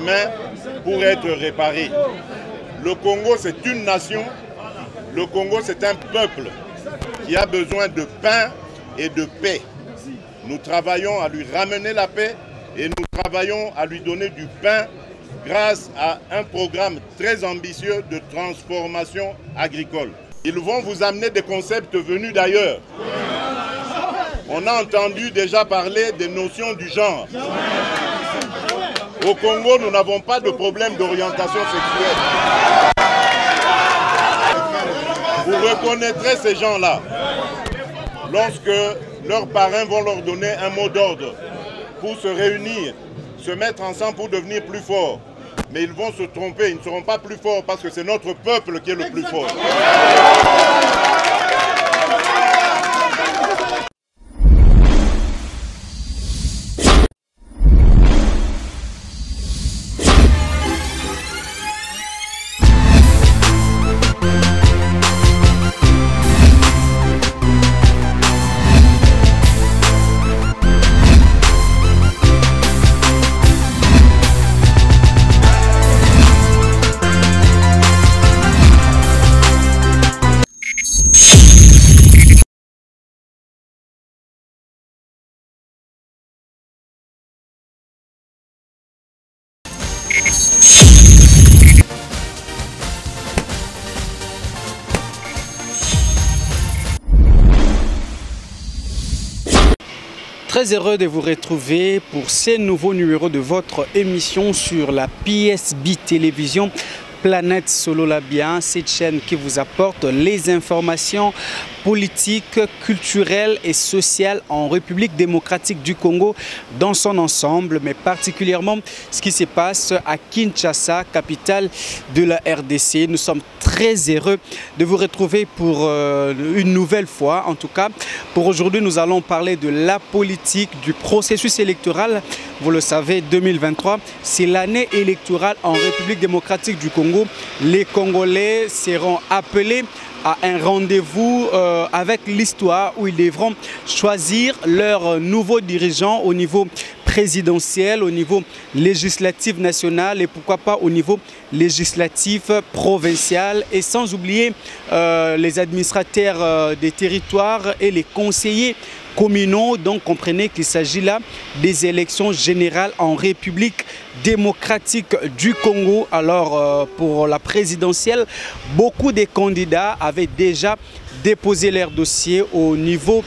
humains pour être réparés. Le Congo, c'est une nation. Le Congo, c'est un peuple qui a besoin de pain et de paix. Nous travaillons à lui ramener la paix et nous travaillons à lui donner du pain grâce à un programme très ambitieux de transformation agricole. Ils vont vous amener des concepts venus d'ailleurs. On a entendu déjà parler des notions du genre. Au Congo, nous n'avons pas de problème d'orientation sexuelle. Vous reconnaîtrez ces gens-là lorsque leurs parrains vont leur donner un mot d'ordre pour se réunir, se mettre ensemble pour devenir plus forts. Mais ils vont se tromper, ils ne seront pas plus forts parce que c'est notre peuple qui est le plus fort. Très heureux de vous retrouver pour ces nouveaux numéros de votre émission sur la PSB Télévision. Planète Solo Labien, cette chaîne qui vous apporte les informations politiques, culturelles et sociales en République démocratique du Congo dans son ensemble, mais particulièrement ce qui se passe à Kinshasa, capitale de la RDC. Nous sommes très heureux de vous retrouver pour une nouvelle fois. En tout cas, pour aujourd'hui, nous allons parler de la politique, du processus électoral. Vous le savez, 2023, c'est l'année électorale en République démocratique du Congo. Les Congolais seront appelés à un rendez-vous avec l'histoire où ils devront choisir leurs nouveaux dirigeants au niveau présidentiel, au niveau législatif national et pourquoi pas au niveau législatif provincial, et sans oublier les administrateurs des territoires et les conseillers communaux. Donc comprenez qu'il s'agit là des élections générales en République démocratique du Congo. Alors pour la présidentielle, beaucoup de candidats avaient déjà déposé leur dossier au niveau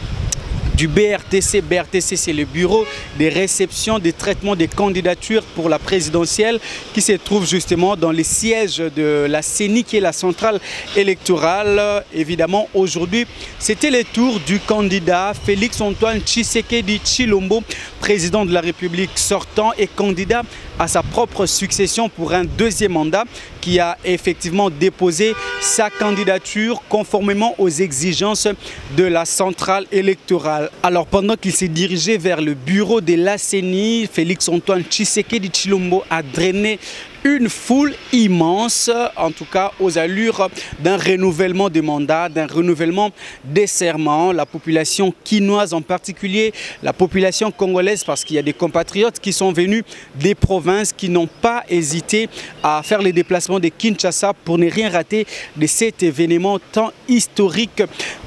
du BRTC. BRTC, c'est le bureau de réception, de traitement des candidatures pour la présidentielle qui se trouve justement dans les sièges de la CENI, qui est la centrale électorale. Évidemment, aujourd'hui, c'était le tour du candidat Félix-Antoine Tshisekedi Tshilombo, président de la République sortant et candidat à sa propre succession pour un deuxième mandat, qui a effectivement déposé sa candidature conformément aux exigences de la centrale électorale. Alors pendant qu'il s'est dirigé vers le bureau de la CENI, Félix-Antoine Tshisekedi Tshilombo a drainé une foule immense, en tout cas aux allures d'un renouvellement des mandats, d'un renouvellement des serments. La population quinoise en particulier, la population congolaise, parce qu'il y a des compatriotes qui sont venus des provinces, qui n'ont pas hésité à faire les déplacements de Kinshasa pour ne rien rater de cet événement tant historique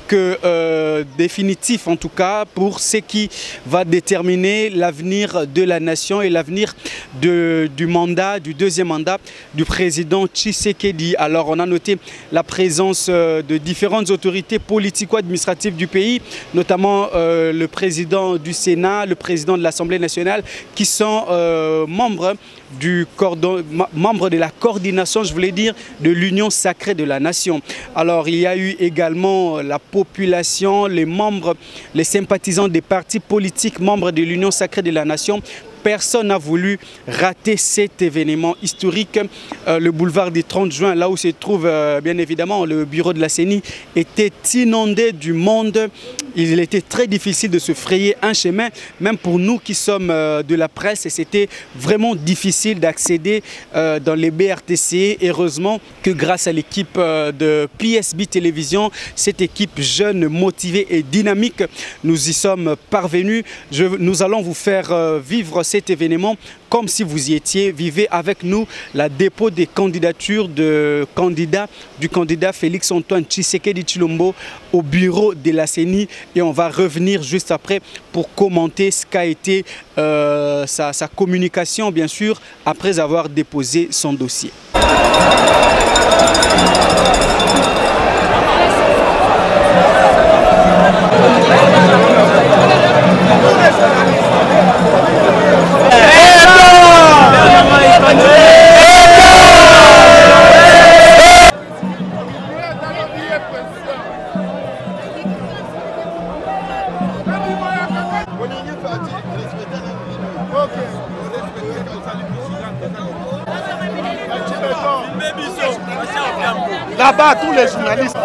que définitif, en tout cas pour ce qui va déterminer l'avenir de la nation et l'avenir du deuxième mandat du président Tshisekedi. Alors on a noté la présence de différentes autorités politico-administratives du pays, notamment le président du Sénat, le président de l'Assemblée nationale, qui sont membres de la coordination, je voulais dire, de l'Union sacrée de la nation. Alors il y a eu également la population, les membres, les sympathisants des partis politiques membres de l'Union sacrée de la nation. Personne n'a voulu rater cet événement historique. Le boulevard du 30 juin, là où se trouve bien évidemment le bureau de la CENI, était inondé du monde. Il était très difficile de se frayer un chemin, même pour nous qui sommes de la presse, et c'était vraiment difficile d'accéder dans les BRTC. Heureusement que grâce à l'équipe de PSB Télévision, cette équipe jeune, motivée et dynamique, nous y sommes parvenus. Nous allons vous faire vivre cet événement comme si vous y étiez. Vivez avec nous la dépôt des candidatures du candidat Félix Antoine Tshisekedi Tshilombo au bureau de la CENI. Et on va revenir juste après pour commenter ce qu'a été sa communication, bien sûr, après avoir déposé son dossier. Là-bas, tous les journalistes.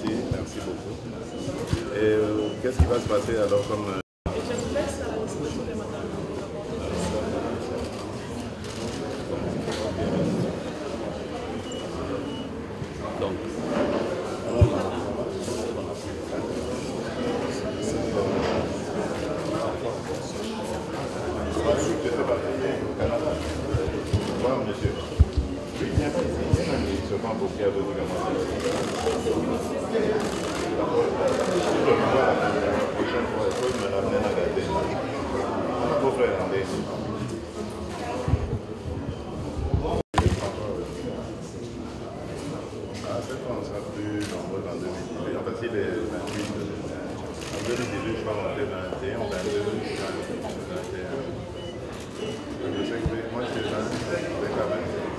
Merci beaucoup. Et qu'est-ce qui va se passer alors comme... Je vous laisse à la disposition de madame. Donc, monsieur. Oui, bien sûr. Il se prend pour qu'il y a d'autres gamins. La prochaine fois, il faut me ramener à la tête. On a beau faire un cette fois, on sera plus nombreux en 2018. En fait, il est 28. En 2018, je vais monter 21, 22, 21. Je sais que moi, je suis là avec la 20.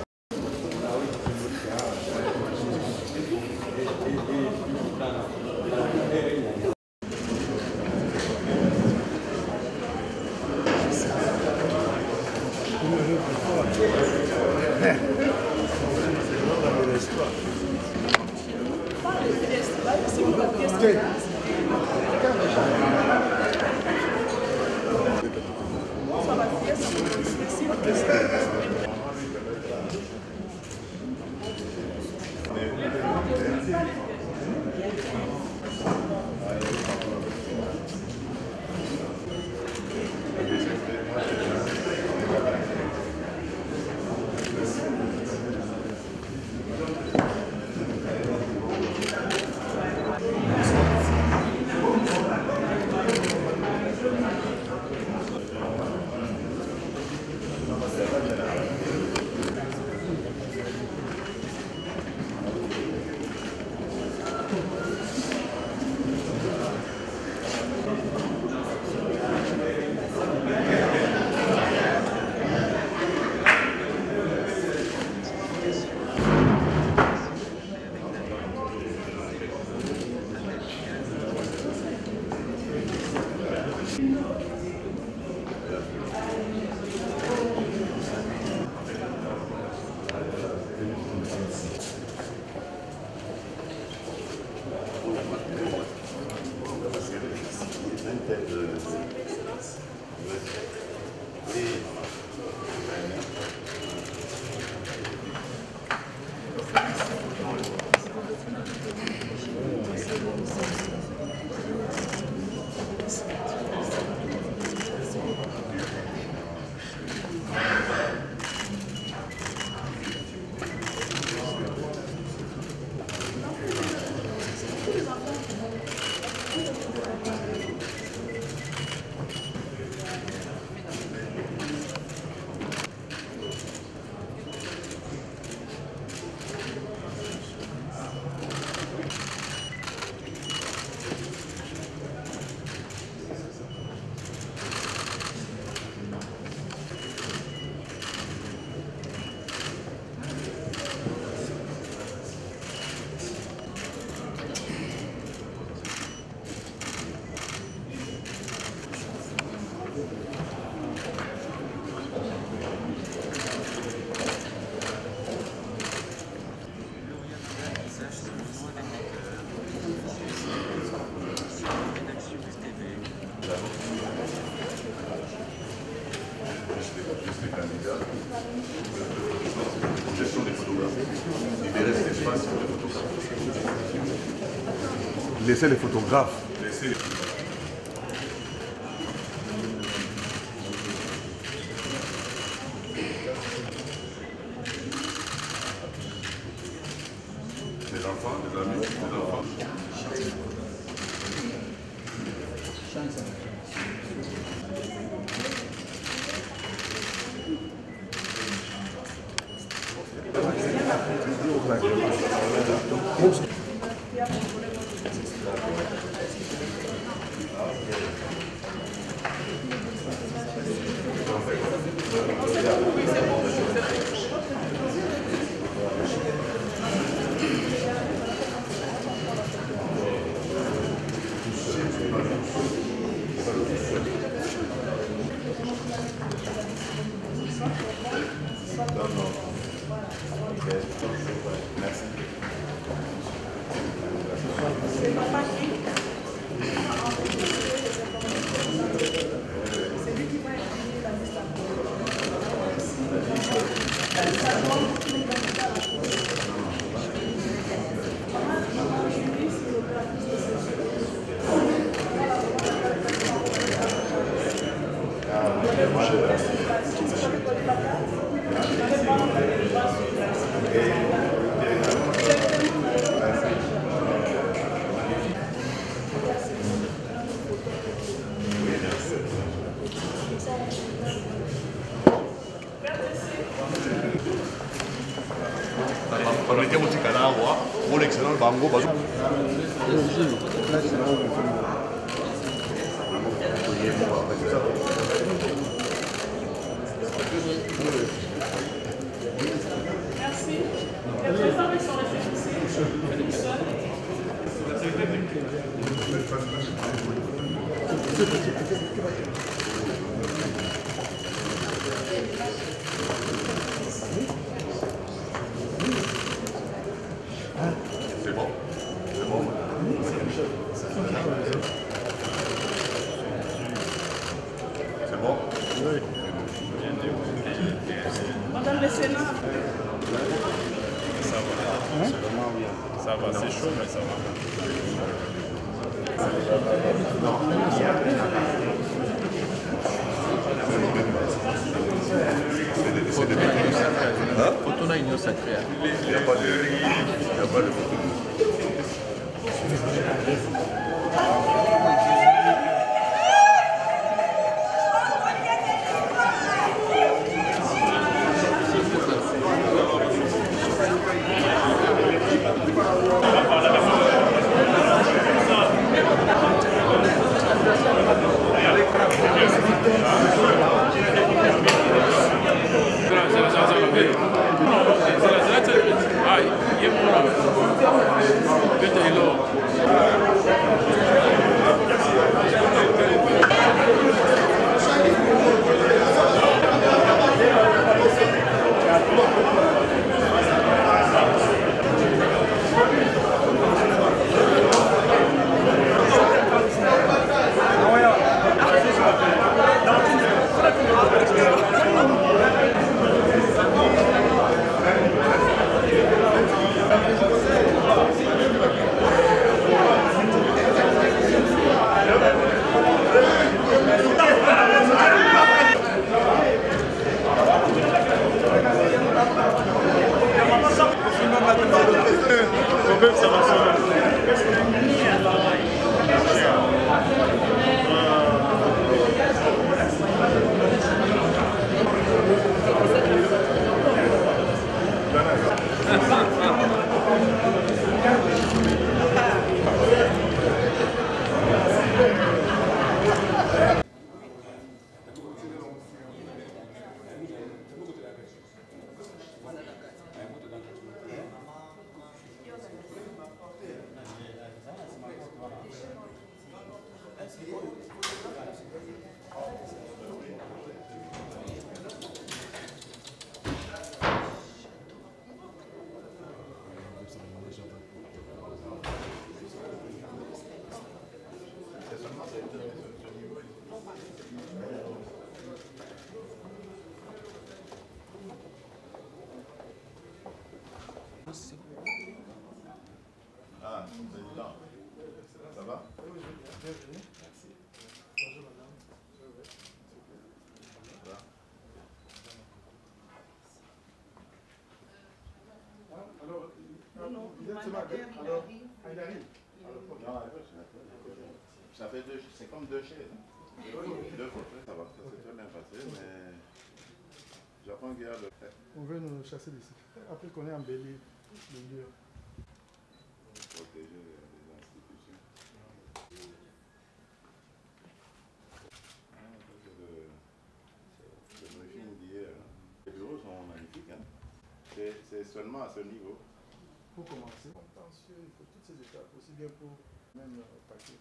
Gestion des photographes. Libérer cet espace pour les photographes. Laissez les photographes. Laisser les photographes. Les enfants, les amis, les enfants. balobaki kotikala awa olekisana bango bazo Merci. Les présidents sont restés fixés. c'est bon. C'est bon. C'est bon. Madame le Sénat. Ça va, c'est chaud, mais ça va. Photo na union sacrée. Il n'y a pas de photo. Ah, président. Ça va? Merci. Bonjour madame. Alors, vous êtes ce matin? Alors, il arrive. Ça fait deux, c'est comme deux chaises. Deux fauteuils, ça va, ça s'est très bien passé, mais j'apprends qu'il y a le fait. On veut nous chasser d'ici. Après qu'on ait embelli le lieu. Protéger les institutions. Le briefing d'hier, les bureaux sont magnifiques. Hein. C'est seulement à ce niveau. Pour commencer, contentieux, il faut toutes ces étapes, aussi bien pour même paquet.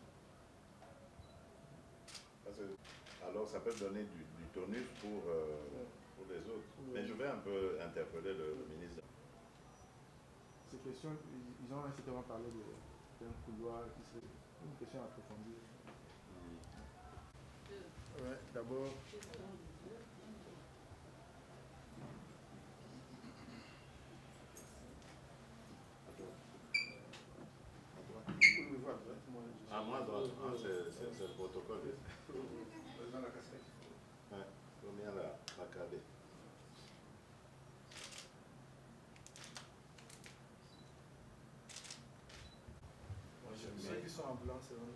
Alors ça peut donner du tonus pour les autres. Mais je vais un peu interpeller le ministre. Ces questions, ils ont certainement parlé d'un couloir qui serait une question approfondie. Ouais, d'abord. À moi, c'est le protocole. Dans la casquette. Ouais, faut bien la caler. Ceux qui sont en blanc, c'est vrai.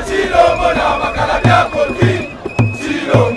Chilombo na makala ya koti Chilombo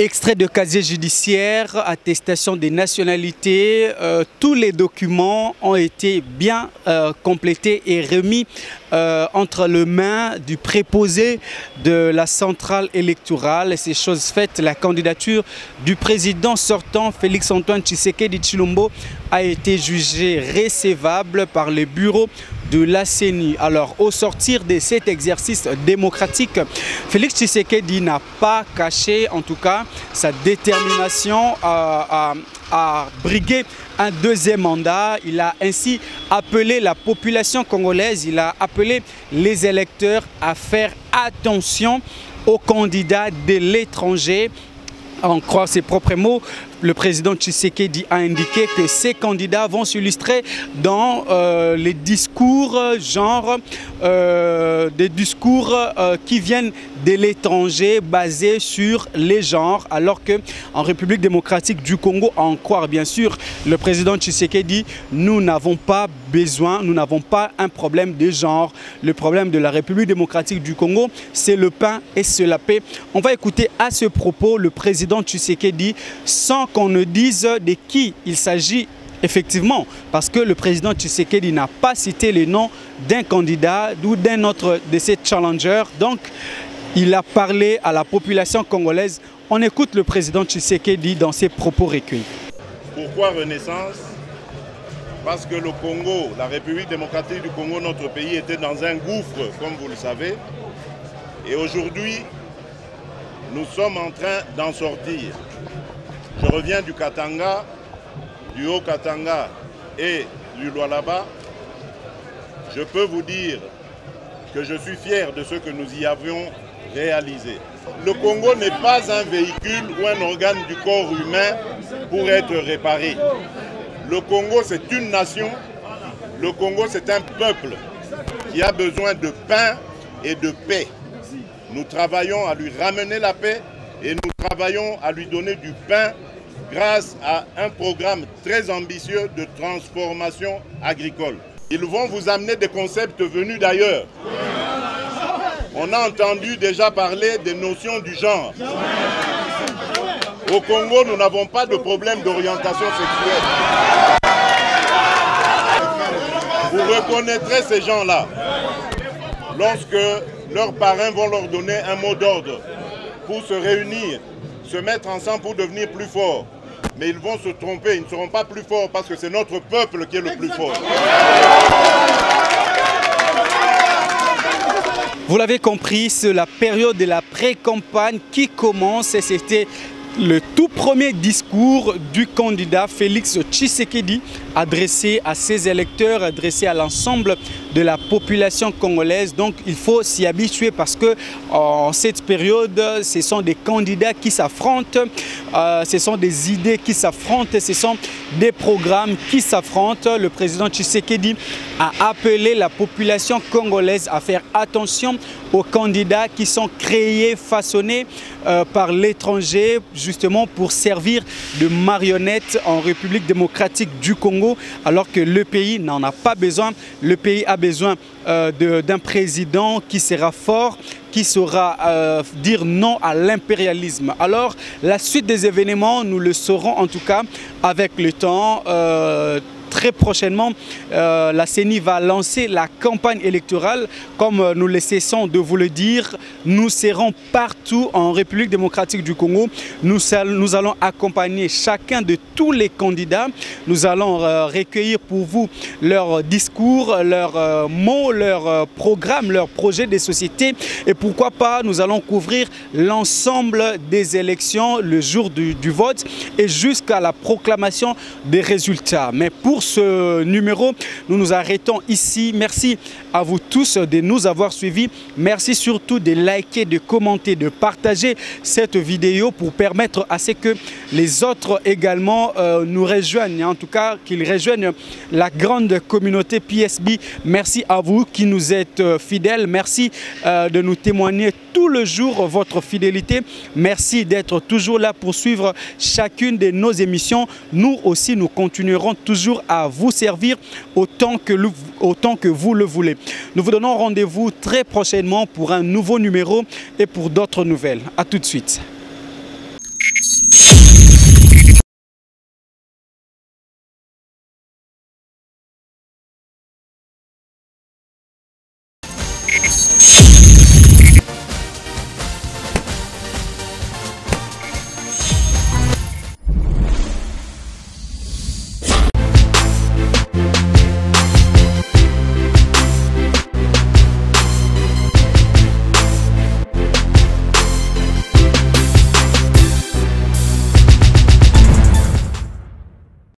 Extrait de casier judiciaire, attestation des nationalités, tous les documents ont été bien complétés et remis entre les mains du préposé de la centrale électorale. Et ces choses faites, la candidature du président sortant Félix-Antoine Tshisekedi Tshilombo a été jugée recevable par le bureau de la CENI. Alors, au sortir de cet exercice démocratique, Félix Tshisekedi n'a pas caché, en tout cas, sa détermination à briguer un deuxième mandat. Il a ainsi appelé la population congolaise, il a appelé les électeurs à faire attention aux candidats de l'étranger. En croire ses propres mots, le président Tshisekedi a indiqué que ces candidats vont s'illustrer dans les discours, des discours qui viennent de l'étranger, basés sur les genres, alors qu'en République démocratique du Congo, à en croire bien sûr le président Tshisekedi, nous n'avons pas besoin, nous n'avons pas un problème de genre. Le problème de la République démocratique du Congo, c'est le pain et c'est la paix. On va écouter à ce propos le président Tshisekedi sans qu'on ne dise de qui il s'agit effectivement, parce que le président Tshisekedi n'a pas cité le nom d'un candidat ou d'un autre de ces challengers. Donc, il a parlé à la population congolaise. On écoute le président Tshisekedi dans ses propos recueillis. Pourquoi Renaissance? Parce que le Congo, la République démocratique du Congo, notre pays, était dans un gouffre, comme vous le savez. Et aujourd'hui, nous sommes en train d'en sortir. Je reviens du Katanga, du Haut-Katanga et du Lualaba. Je peux vous dire que je suis fier de ce que nous y avions réalisé. Le Congo n'est pas un véhicule ou un organe du corps humain pour être réparé. Le Congo, c'est une nation. Le Congo, c'est un peuple qui a besoin de pain et de paix. Nous travaillons à lui ramener la paix et nous travaillons à lui donner du pain grâce à un programme très ambitieux de transformation agricole. Ils vont vous amener des concepts venus d'ailleurs. On a entendu déjà parler des notions du genre. Au Congo, nous n'avons pas de problème d'orientation sexuelle. Vous reconnaîtrez ces gens-là lorsque leurs parrains vont leur donner un mot d'ordre pour se réunir, se mettre ensemble pour devenir plus forts. Mais ils vont se tromper, ils ne seront pas plus forts parce que c'est notre peuple qui est le plus fort. Vous l'avez compris, c'est la période de la pré-campagne qui commence et c'était le tout premier discours du candidat Félix Tshisekedi adressé à ses électeurs, adressé à l'ensemble de la population congolaise. Donc il faut s'y habituer parce que en cette période, ce sont des candidats qui s'affrontent, ce sont des idées qui s'affrontent, ce sont des programmes qui s'affrontent. Le président Tshisekedi a appelé la population congolaise à faire attention aux candidats qui sont créés, façonnés par l'étranger, justement pour servir de marionnettes en République démocratique du Congo, alors que le pays n'en a pas besoin. Le pays a besoin d'un président qui sera fort, qui saura dire non à l'impérialisme. Alors, la suite des événements, nous le saurons en tout cas avec le temps. Très prochainement, la CENI va lancer la campagne électorale. Comme nous ne cessons de vous le dire, nous serons partout en République démocratique du Congo. Nous allons accompagner chacun de tous les candidats. Nous allons recueillir pour vous leurs discours, leurs mots, leurs programmes, leurs projets de société. Et pourquoi pas, nous allons couvrir l'ensemble des élections le jour du vote et jusqu'à la proclamation des résultats. Mais pour ce numéro, nous nous arrêtons ici. Merci à vous tous de nous avoir suivis. Merci surtout de liker, de commenter, de partager cette vidéo pour permettre à ce que les autres également nous rejoignent. En tout cas, qu'ils rejoignent la grande communauté PSB. Merci à vous qui nous êtes fidèles. Merci de nous témoigner tout le jour votre fidélité. Merci d'être toujours là pour suivre chacune de nos émissions. Nous aussi, nous continuerons toujours à vous servir autant que vous le voulez. Nous vous donnons rendez-vous très prochainement pour un nouveau numéro et pour d'autres nouvelles. À tout de suite. Merci.